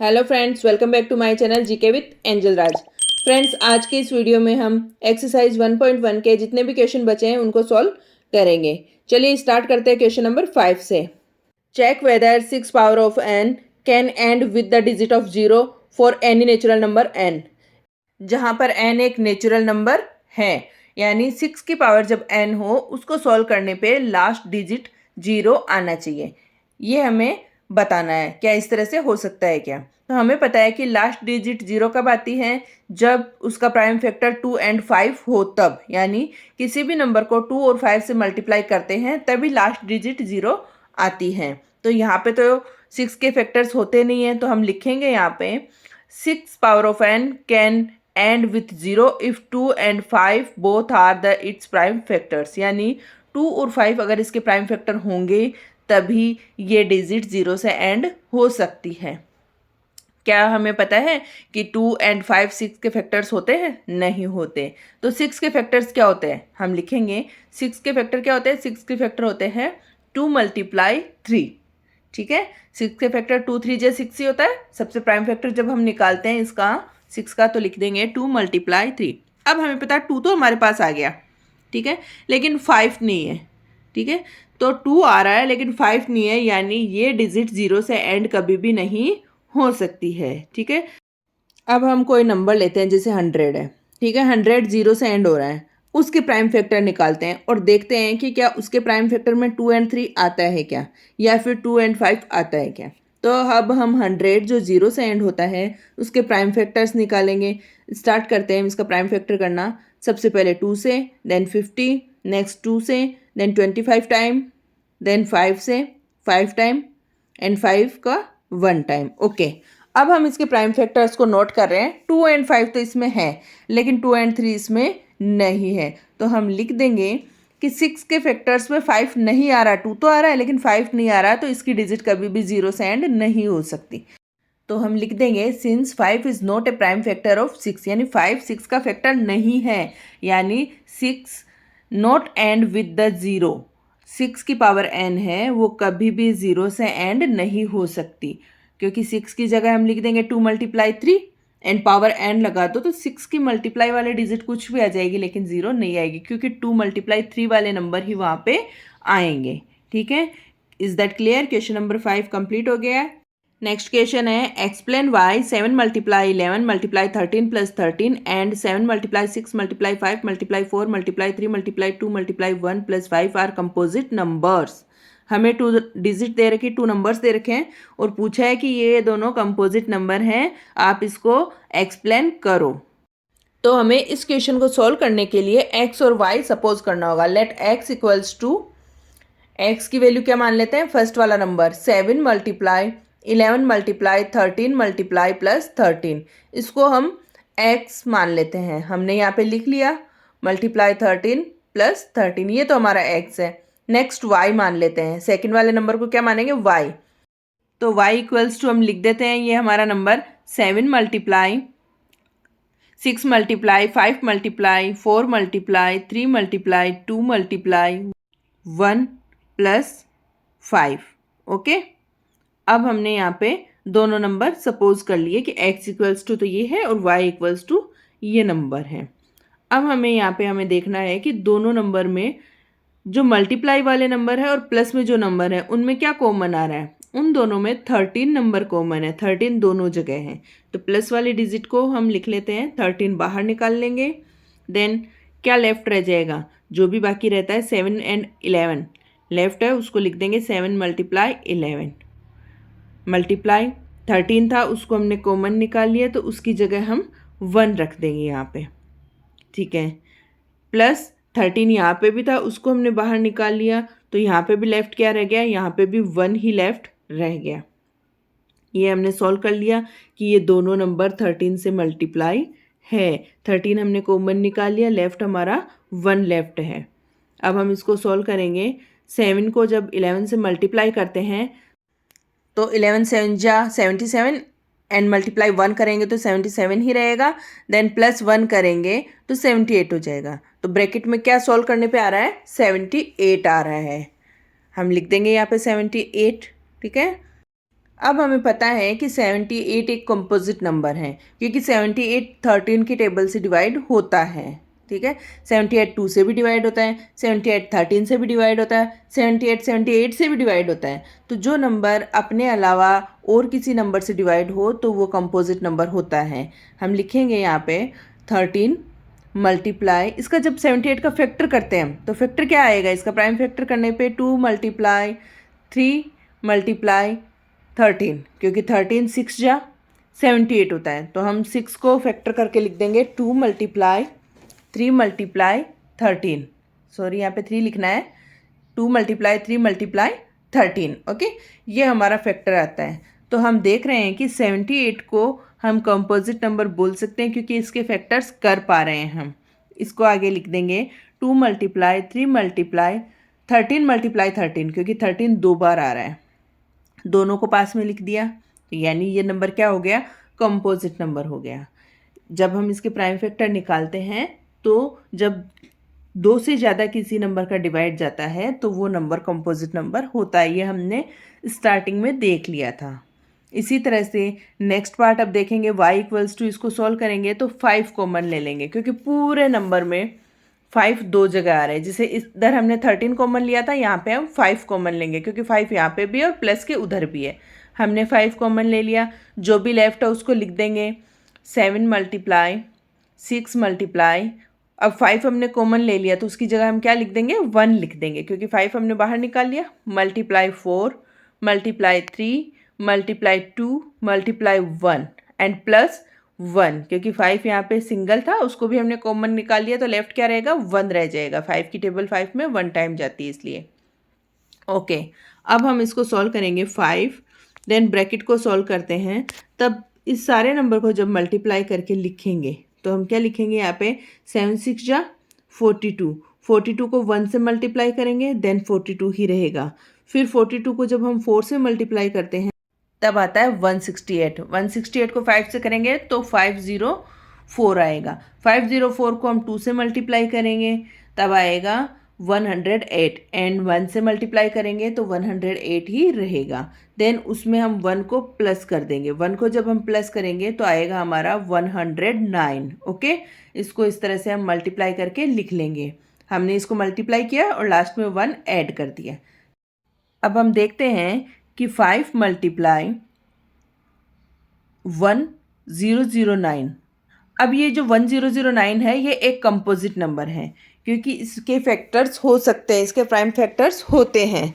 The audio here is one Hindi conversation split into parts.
Hello friends, welcome back to my channel GK with angel Raj. Friends, आज के इस वीडियो में हम एक्सरसाइज 1.1 के जितने भी क्वेश्चन बचे हैं उनको सॉल्व करेंगे। चलिए स्टार्ट करते हैं क्वेश्चन नंबर 5 से। Check whether 6 power of n can end with the digit of 0 for any natural number n। जहाँ पर n एक नेचुरल नंबर है, यानी 6 की पावर जब n हो उसको सॉल्व करने पे लास्ट डिजिट 0 आना चाहिए। ये हमें बताना है। क्या इस तरह से हो सकता है क्या? तो हमें पता है कि लास्ट डिजिट 0 कब आती है, जब उसका प्राइम फैक्टर 2 एंड 5 हो तब, यानी किसी भी नंबर को 2 और 5 से मल्टीप्लाई करते हैं तभी लास्ट डिजिट 0 आती है। तो यहाँ पे तो 6 के फैक्टर्स होते नहीं हैं, तो हम लिखेंगे यहाँ पे 6 power of n can end with 0 if 2 and 5 both are the its prime factors, यानी 2 और 5 अगर इसके प्राइम फैक्टर होंगे तभी ये डिजिट 0 से एंड हो सकती है। क्या हमें पता है कि 2 एंड 5 6 के फैक्टर्स होते हैं? नहीं होते। तो 6 के फैक्टर्स क्या होते हैं? हम लिखेंगे 6 के फैक्टर क्या होते हैं? 6 के फैक्टर होते हैं 2 मल्टीप्लाई 3। ठीक है, 6 के फैक्टर 2 3 जे 6 ही होता है। सबसे प्राइम फैक्टर जब हम निकालते हैं इसका 6 का, तो लिख देंगे 2 मल्टीप्लाई 3। अब हमें पता है 2 तो हमारे पास आ गया, ठीक है, लेकिन 5 नहीं है। ठीक है, तो 2 आ रहा है लेकिन 5 नहीं है, यानी ये डिजिट 0 से एंड कभी भी नहीं हो सकती है। ठीक है, अब हम कोई नंबर लेते हैं, जैसे 100 है। ठीक है, 100 0 से एंड हो रहा है, उसके प्राइम फैक्टर निकालते हैं और देखते हैं कि क्या उसके प्राइम फैक्टर में 2 एंड 3 आता है क्या, या फिर 2 एंड 5 आता है क्या। तो अब हम 100 जो 0 से एंड होता है उसके प्राइम फैक्टर्स निकालेंगे। स्टार्ट करते हैं इसका प्राइम फैक्टर करना। सबसे पहले 2 से, देन 50, नेक्स्ट 2 से, देन 25 टाइम, देन 5 से 5 टाइम एंड 5 का 1 टाइम। ओके, अब हम इसके प्राइम फैक्टर्स को नोट कर रहे हैं। 2 एंड 5 तो इसमें है, लेकिन 2 एंड 3 इसमें नहीं है। तो हम लिख देंगे कि 6 के फैक्टर्स में 5 नहीं आ रहा, 2 तो आ रहा है लेकिन 5 नहीं आ रहा, तो इसकी डिजिट कभी भी 0 से एंड नहीं हो सकती। तो हम लिख देंगे since 5 is not a prime factor of 6, यानी 5 6 का फैक्टर नहीं है, यानी 6 नॉट एंड विद द 0। 6 की पावर n है, वो कभी भी 0 से एंड नहीं हो सकती, क्योंकि 6 की जगह हम लिख देंगे 2 मल्टीप्लाई 3 एंड पावर n लगा दो, तो 6 की मल्टीप्लाई वाले डिजिट कुछ भी आ जाएगी लेकिन 0 नहीं आएगी, क्योंकि 2 मल्टीप्लाई 3 वाले नंबर ही वहाँ पे आएंगे। ठीक है, is that clear? Question number 5 complete हो गया है। नेक्स्ट क्वेश्चन है explain why 7 multiply 11 multiply 13 plus 13 and 7 multiply 6 multiply 5 multiply 4 multiply 3 multiply 2 multiply 1 plus 5 are composite numbers. हमें 2 डिजिट दे रखे, 2 नंबर्स दे रखे हैं और पूछा है कि ये दोनों कंपोजिट नंबर हैं, आप इसको एक्सप्लेन करो। तो हमें इस क्वेश्चन को सॉल्व करने के लिए x और y सपोज करना होगा। Let x equals to, x की वैल्यू क्या मान लेते हैं? फर्स्ट वाला number 7 multiply 11 multiply 13 multiply plus 13, इसको हम x मान लेते हैं। हमने यहाँ पे लिख लिया मल्टीप्लाई 13 प्लस 13, ये तो हमारा x है। नेक्स्ट y मान लेते हैं, सेकंड वाले नंबर को क्या मानेंगे? y। तो y इक्वल्स टू हम लिख देते हैं, ये हमारा number 7 multiply 6 multiply 5 multiply 4 multiply 3 multiply 2 multiply 1 plus 5। Okay, अब हमने यहाँ पे दोनों नंबर सपोज कर लिए कि x इक्वल्स टू तो ये है और y इक्वल्स टू ये नंबर है। अब हमें यहाँ पे हमें देखना है कि दोनों नंबर में जो मल्टीप्लाई वाले नंबर है और प्लस में जो नंबर है उनमें क्या कॉमन आ रहा है। उन दोनों में 13 नंबर कॉमन है, 13 दोनों जगह है, तो प्लस वाले डिजिट को हम लिख लेते हैं, 13 बाहर निकाल लेंगे। देन क्या लेफ्ट रह जाएगा? जो भी बाकी रहता है 7 एंड 11 लेफ्ट है, उसको लिख देंगे 7 मल्टीप्लाई 11 मल्टीप्लाई 13 था, उसको हमने कॉमन निकाल लिया, तो उसकी जगह हम 1 रख देंगे यहाँ पे। ठीक है, प्लस 13 यहाँ पे भी था, उसको हमने बाहर निकाल लिया, तो यहाँ पे भी लेफ्ट क्या रह गया? यहाँ पे भी 1 ही लेफ्ट रह गया। ये हमने सॉल्व कर लिया कि ये दोनों नंबर 13 से मल्टीप्लाई है। 13 हमने कॉमन निकाल लिया, लेफ्ट हमारा 1 लेफ्ट है। अब हम इसको सॉल्व करेंगे। 7 को जब 11 से मल्टीप्लाई करते हैं तो 11 7 जा 77 एंड मल्टीप्लाई 1 करेंगे तो 77 ही रहेगा। देन प्लस 1 करेंगे तो 78 हो जाएगा। तो ब्रैकेट में क्या सॉल्व करने पे आ रहा है? 78 आ रहा है। हम लिख देंगे यहाँ पे 78। ठीक है, अब हमें पता है कि 78 एक कंपोजिट नंबर है क्योंकि 78 13 की टेबल से डिवाइड होता है। ठीक है, 78 2 से भी डिवाइड होता है, 78 13 से भी डिवाइड होता है, 78 78 से भी डिवाइड होता है। तो जो नंबर अपने अलावा और किसी नंबर से डिवाइड हो तो वो कंपोजिट नंबर होता है। हम लिखेंगे यहाँ पे 13 मल्टीप्लाई, इसका जब 78 का फैक्टर करते हैं हम तो फैक्टर क्या आएगा, इसका प्राइम फैक्टर करने पे 2 मल्टीप्लाई 3 मल्टीप्लाई 13, क्योंकि 13 6 जा 78 होता है तो हम 6 को फैक्टर करके लिख देंगे 2 मल्टीप्लाई 3 मल्टीप्लाई 13, सॉरी यहाँ पे 3 लिखना है, 2 मल्टीप्लाई 3 मल्टीप्लाई 13। ओके, ये हमारा फैक्टर आता है। तो हम देख रहे हैं कि 78 को हम कंपोजिट नंबर बोल सकते हैं क्योंकि इसके फैक्टर्स कर पा रहे हैं हम। इसको आगे लिख देंगे 2 मल्टीप्लाई 3 मल्टीप्लाई 13 मल्टीप्लाई 13, क्योंकि 13 दो बार आ रहा है, दोनों को पास में लिख दिया, यानी ये नंबर क्या हो गया, कंपोजिट नंबर हो गया। जब हम इसके प्राइम फैक्टर निकालते हैं तो जब दो से ज़्यादा किसी नंबर का डिवाइड जाता है तो वो नंबर कंपोजिट नंबर होता है, ये हमने स्टार्टिंग में देख लिया था। इसी तरह से नेक्स्ट पार्ट अब देखेंगे y इक्वल्स टू, इसको सॉल्व करेंगे तो 5 कॉमन ले लेंगे क्योंकि पूरे नंबर में 5 दो जगह आ रहे हैं। जैसे इधर हमने 13 कॉमन लिया था, यहाँ पे हम 5 कॉमन लेंगे क्योंकि 5 यहाँ पे भी है और प्लस के उधर भी है। हमने 5 कॉमन ले लिया, जो भी लेफ्ट है उसको लिख देंगे 7 मल्टीप्लाई 6 मल्टीप्लाई, अब 5 हमने कॉमन ले लिया तो उसकी जगह हम क्या लिख देंगे, 1 लिख देंगे क्योंकि 5 हमने बाहर निकाल लिया, multiply 4 multiply 3 multiply 2 multiply 1 and plus 1, क्योंकि 5 यहाँ पे सिंगल था उसको भी हमने कॉमन निकाल लिया तो लेफ्ट क्या रहेगा, 1 रह जाएगा। 5 की टेबल 5 में 1 टाइम जाती है इसलिए। ओके, अब हम इसको सॉल्व करेंगे 5, देन ब्रैकेट को सॉल्व करते हैं, तब इस सारे नंबर को जब मल्टीप्लाई करके लिखेंगे तो हम क्या लिखेंगे यहाँ पे 7 6 जा 42, 42 को 1 से मल्टीप्लाई करेंगे देन 42 ही रहेगा। फिर 42 को जब हम 4 से मल्टीप्लाई करते हैं तब आता है 168, 168 को 5 से करेंगे तो 504 आएगा। 504 को हम 2 से मल्टीप्लाई करेंगे तब आएगा 108 एंड 1 से मल्टीप्लाई करेंगे तो 108 ही रहेगा। देन उसमें हम 1 को प्लस कर देंगे, 1 को जब हम प्लस करेंगे तो आएगा हमारा 109। ओके, इसको इस तरह से हम मल्टीप्लाई करके लिख लेंगे। हमने इसको मल्टीप्लाई किया और लास्ट में 1 ऐड कर दिया। अब हम देखते हैं कि 5 मल्टीप्लाई 1009, अब ये जो 1009 है ये एक कंपोजिट नंबर है क्योंकि इसके फैक्टर्स हो सकते हैं, इसके प्राइम फैक्टर्स होते हैं।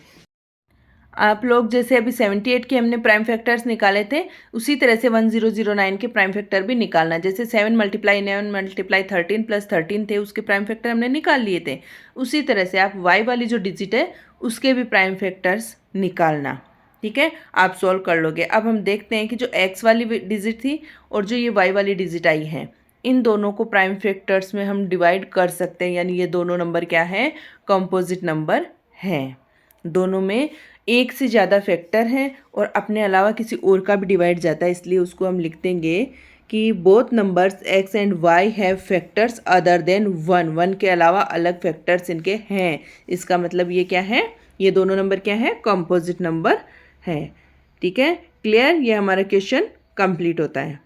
आप लोग जैसे अभी 78 के हमने प्राइम फैक्टर्स निकाले थे उसी तरह से 1009 के प्राइम फैक्टर भी निकालना, जैसे 7 मल्टीप्लाई 9 मल्टीप्लाई 13 प्लस 13 थे उसके प्राइम फैक्टर हमने निकाल लिए थे, उसी तरह से आप y वाली जो डिजिट है उसके भी प्राइम फैक्टर्स निकालना। ठीक है, आप सॉल्व कर लोगे। अब हम देखते हैं कि जो x वाली डिजिट थी और जो ये y वाली डिजिट आई है इन दोनों को प्राइम फैक्टर्स में हम डिवाइड कर सकते हैं, यानी ये दोनों नंबर क्या है, कंपोजिट नंबर हैं। दोनों में एक से ज़्यादा फैक्टर हैं और अपने अलावा किसी और का भी डिवाइड जाता है, इसलिए उसको हम लिख देंगे कि both numbers x and y have factors other than 1, 1 के अलावा अलग फैक्टर्स इनके हैं। इसका मतलब ये क्या है, ये दोनों नंबर क्या है, कंपोजिट नंबर है। ठीक है, क्लियर, ये हमारा क्वेश्चन कंप्लीट होता है।